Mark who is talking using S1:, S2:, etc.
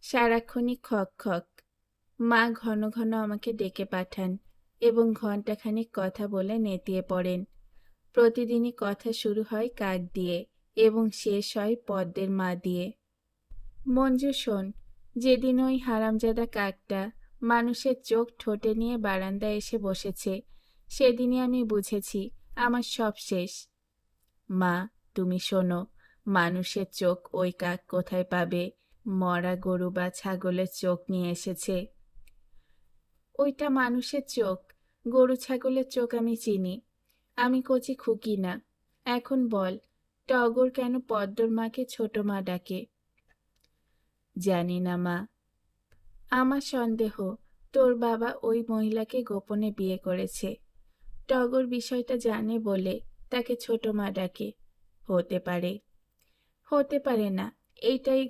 S1: সারাক্ষণই খক খক। মা ঘন ঘন আমাকে ডেকে পাঠান এবং ঘণ্টাখানিক কথা বলে নেতিয়ে পড়েন। প্রতিদিনই কথা শুরু হয় কাক দিয়ে এবং শেষ হয় পদ্মের মা দিয়ে। মঞ্জু শোন, যেদিন ওই হারামজাদা কাকটা মানুষের চোখ ঠোঁটে নিয়ে বারান্দায় এসে বসেছে, সেদিনই আমি বুঝেছি আমার সব শেষ। মা, তুমি শোনো, মানুষের চোখ ওই কাক কোথায় পাবে? মরা গরু বা ছাগলের চোখ নিয়ে এসেছে। ওইটা মানুষের চোখ, গরু ছাগলের চোখ আমি চিনি। আমি কচি খুকি না। এখন বল, টগর কেন পদ্মর মাকে ছোট মা ডাকে? জানি না মা। আমার সন্দেহ তোর বাবা ওই মহিলাকে গোপনে বিয়ে করেছে। টগর বিষয়টা জানে বলে তাকে ছোট মা ডাকে। হতে পারে, হতে পারে না, এইটাই